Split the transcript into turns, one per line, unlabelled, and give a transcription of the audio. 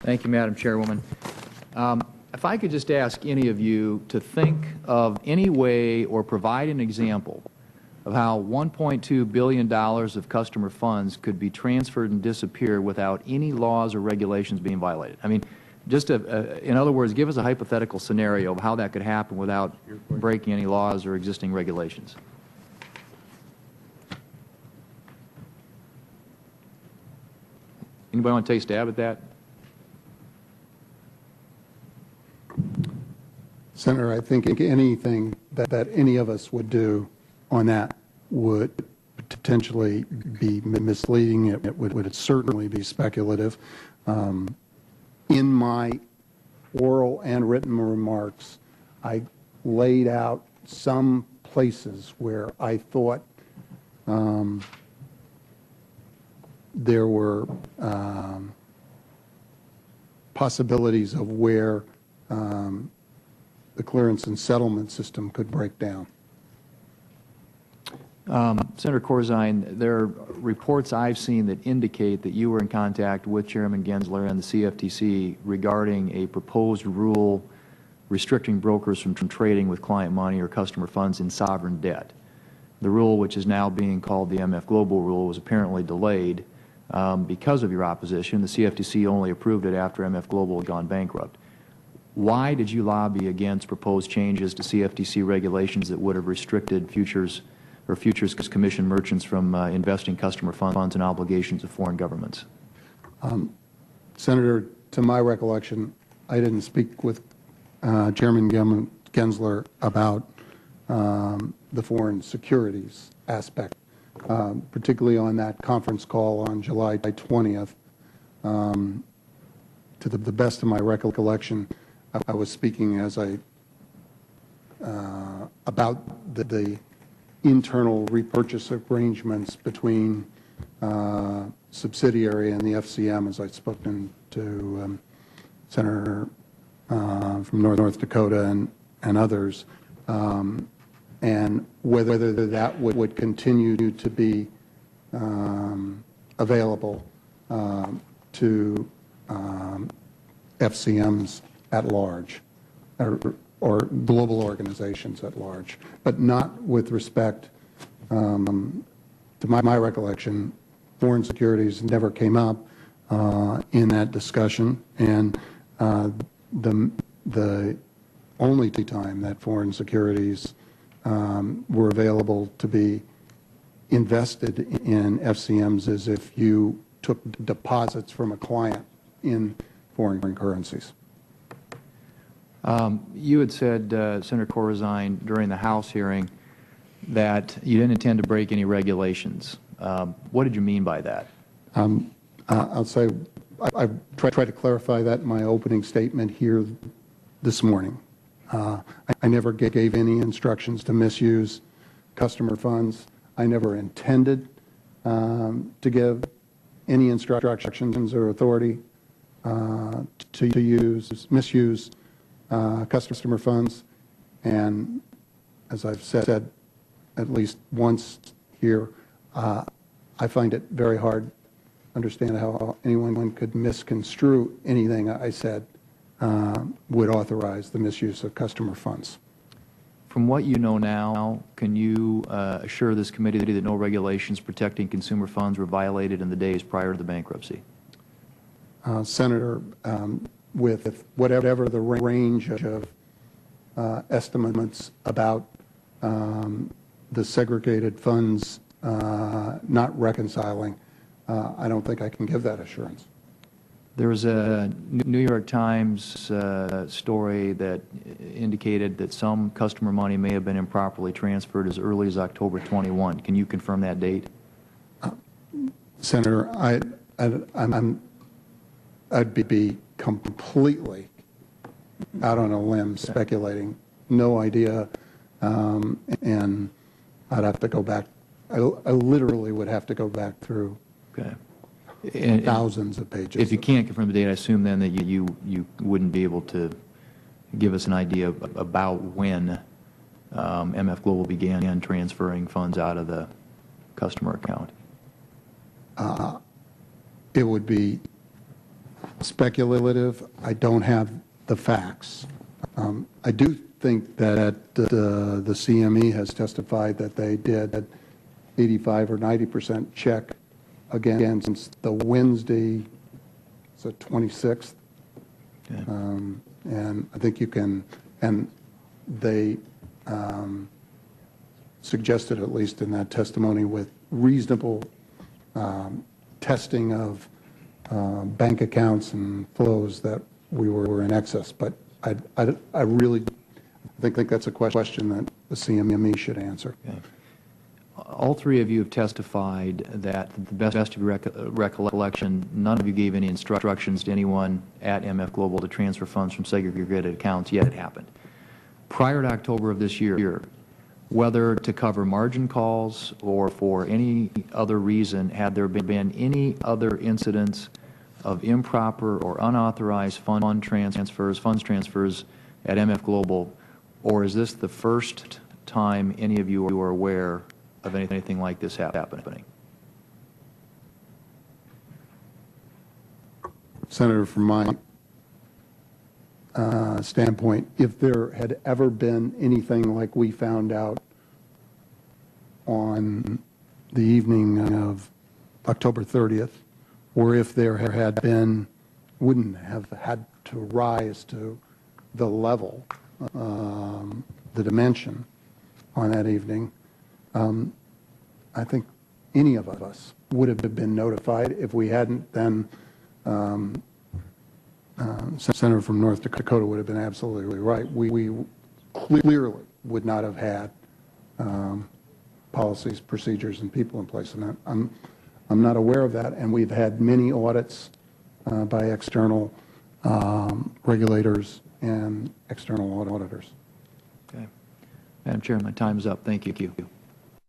Thank you, Madam Chairwoman. If I could just ask any of you to think of any way or provide an example of how $1.2 billion of customer funds could be transferred and disappear without any laws or regulations being violated. I mean, just in other words, give us a hypothetical scenario of how that could happen without breaking any laws or existing regulations. Anybody want to take a stab at that?
Senator, I think anything that any of us would do on that would potentially be misleading. It would certainly be speculative. In my oral and written remarks, I laid out some places where I thought there were possibilities of where the clearance and settlement system could break down.
Senator Corzine, there are reports I've seen that indicate that you were in contact with Chairman Gensler and the CFTC regarding a proposed rule restricting brokers from trading with client money or customer funds in sovereign debt. The rule, which is now being called the MF Global Rule, was apparently delayed because of your opposition. The CFTC only approved it after MF Global had gone bankrupt. Why did you lobby against proposed changes to CFTC regulations that would have restricted futures commission merchants from investing customer funds and obligations of foreign governments?
Senator, to my recollection, I didn't speak with Chairman Gensler about the foreign securities aspect, particularly on that conference call on July 20th. To the best of my recollection, I was speaking about the internal repurchase arrangements between subsidiary and the FCM, as I'd spoken to Senator from North Dakota and others, and whether that would continue to be available to FCMs at large, or global organizations at large, but not with respect to my recollection. Foreign securities never came up in that discussion, and the only time that foreign securities were available to be invested in FCMs is if you took deposits from a client in foreign currencies.
You had said, Senator Corzine, during the House hearing that you didn't intend to break any regulations. What did you mean by that?
I'll say I tried to clarify that in my opening statement here this morning. I never gave any instructions to misuse customer funds. I never intended to give any instructions or authority to misuse customer funds, and as I've said at least once here, I find it very hard to understand how anyone could misconstrue anything I said would authorize the misuse of customer funds.
From what you know now, can you assure this committee that no regulations protecting consumer funds were violated in the days prior to the bankruptcy?
Senator, with whatever the range of estimates about the segregated funds not reconciling, I don't think I can give that assurance.
There was a New York Times story that indicated that some customer money may have been improperly transferred as early as October 21. Can you confirm that date?
Senator, I'd be completely out on a limb speculating. No idea, and I'd have to go back. I literally would have to go back through thousands of pages.
If you can't confirm the date, I assume then that you wouldn't be able to give us an idea about when MF Global began transferring funds out of the customer account.
It would be speculative. I don't have the facts. I do think that the CME has testified that they did 85 or 90% check against the Wednesday, so 26th.
Okay.
And I think you can, and they suggested, at least in that testimony, with reasonable testing of bank accounts and flows, that we were in excess. But I really think that's a question that the CME should answer.
Okay. All three of you have testified that, to the best of your recollection, none of you gave any instructions to anyone at MF Global to transfer funds from segregated accounts, yet it happened. Prior to October of this year, whether to cover margin calls or for any other reason, had there been any other incidents of improper or unauthorized funds transfers at MF Global, or is this the first time any of you are aware of anything like this happening?
Senator, from my standpoint, if there had ever been anything like we found out on the evening of October 30th, or if there had been, wouldn't have had to rise to the level, the dimension on that evening, I think any of us would have been notified. If we hadn't, then Senator from North Dakota would have been absolutely right. We clearly would not have had policies, procedures, and people in place. And I'm not aware of that. And we've had many audits by external regulators and external auditors.
Okay. Madam Chair, my time is up. Thank you.